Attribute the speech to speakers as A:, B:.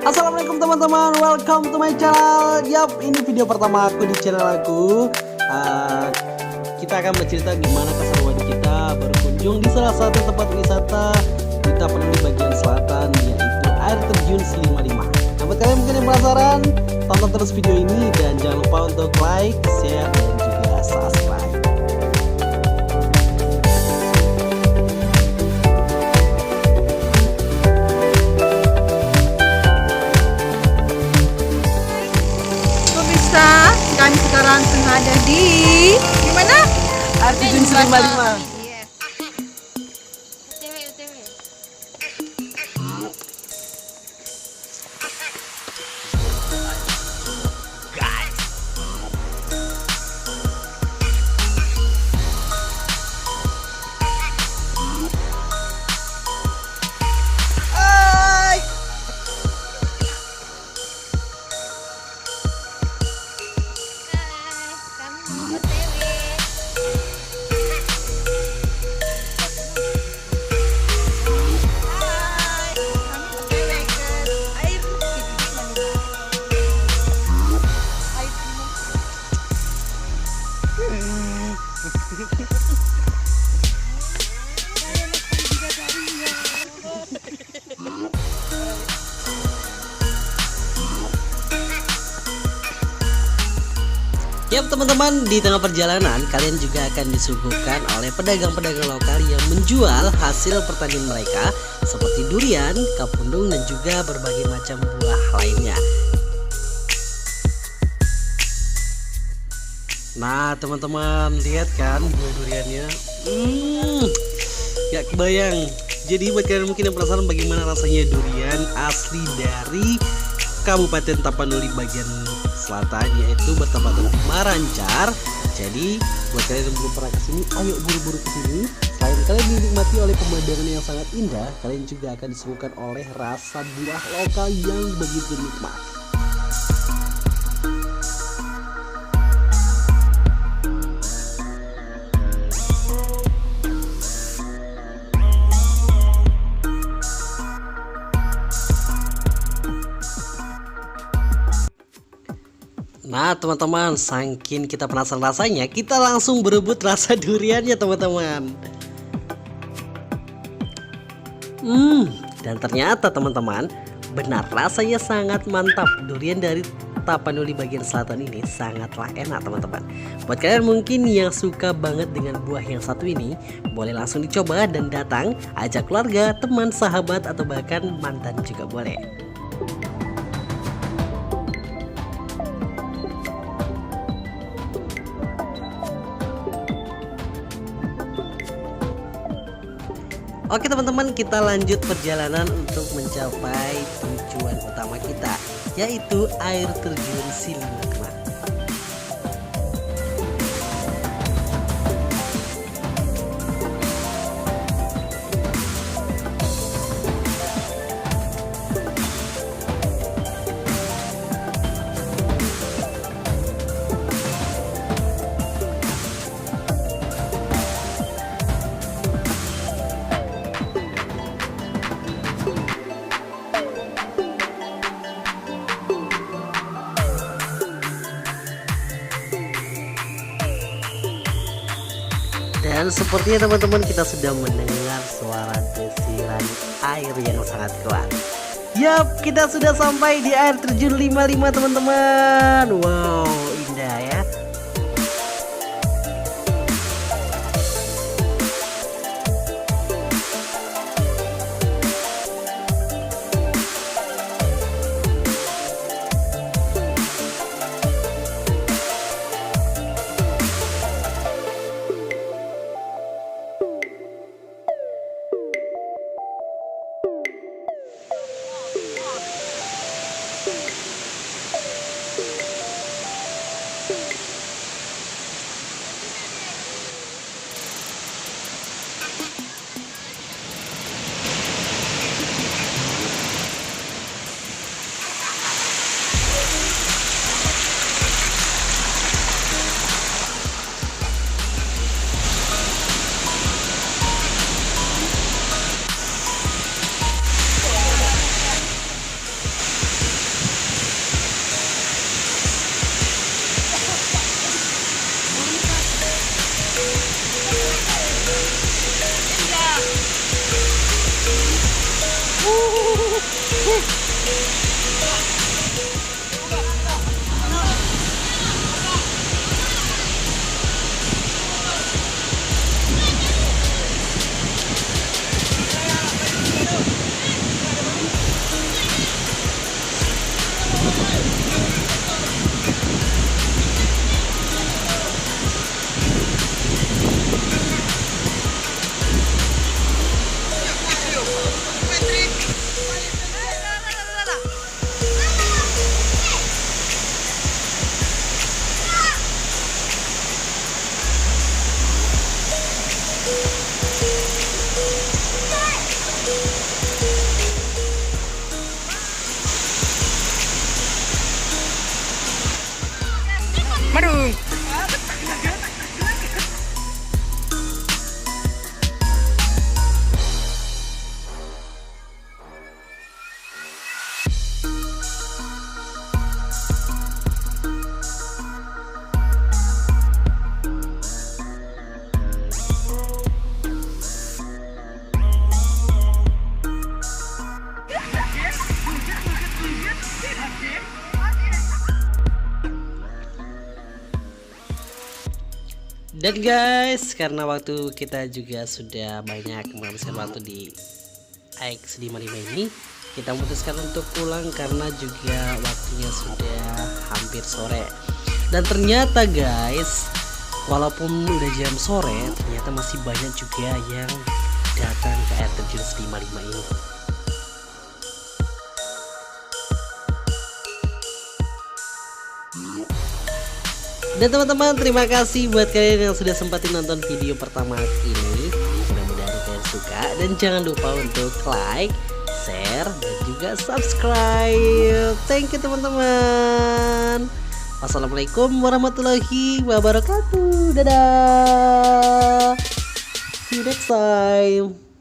A: Assalamualaikum teman-teman, welcome to my channel. Yap, ini video pertama aku di channel aku. Kita akan bercerita gimana keseruan kita berkunjung di salah satu tempat wisata di Tapanuli bagian selatan, yaitu air terjun Silimalima. Nah, buat kalian mungkin yang penasaran, tonton terus video ini dan jangan lupa untuk like, share, dan juga subscribe.
B: Kami sekarang tengah ada di mana?
A: Air terjun Silimalima. Yap teman-teman, di tengah perjalanan kalian juga akan disuguhkan oleh pedagang-pedagang lokal yang menjual hasil pertanian mereka seperti durian, kapundung, dan juga berbagai macam buah lainnya. Nah teman-teman, lihat kan buah duriannya, gak kebayang. Jadi buat kalian mungkin yang penasaran bagaimana rasanya durian asli dari Kabupaten Tapanuli bagian selatan, yaitu bertempatan di Marancar. Jadi buat kalian yang belum pernah kesini, ayo buru-buru kesini. Selain kalian dinikmati oleh pemandangan yang sangat indah, kalian juga akan disuguhkan oleh rasa buah lokal yang begitu nikmat. Nah teman-teman, saking kita penasaran rasanya, kita langsung berebut rasa duriannya teman-teman. Dan ternyata teman-teman, benar rasanya sangat mantap. Durian dari Tapanuli bagian selatan ini sangatlah enak teman-teman. Buat kalian mungkin yang suka banget dengan buah yang satu ini, boleh langsung dicoba dan datang, ajak keluarga, teman, sahabat, atau bahkan mantan juga boleh. Oke teman-teman, kita lanjut perjalanan untuk mencapai tujuan utama kita, yaitu air terjun Silimalima. Dan sepertinya teman-teman, kita sudah mendengar suara desiran air yang sangat kuat. Yap, kita sudah sampai di air terjun 55 teman-teman. Wow, indah ya.
B: Madung.
A: Dan guys, karena waktu kita juga sudah banyak menghabiskan waktu di AX 55 ini, kita memutuskan untuk pulang karena juga waktunya sudah hampir sore. Dan ternyata guys, walaupun udah jam sore, ternyata masih banyak juga yang datang ke air terjun 55 ini. Dan teman-teman, terima kasih buat kalian yang sudah sempatin nonton video pertama ini. Mudah-mudahan kalian suka, dan jangan lupa untuk like, share, dan juga subscribe. Thank you teman-teman. Wassalamualaikum warahmatullahi wabarakatuh. Dadah. See you next time.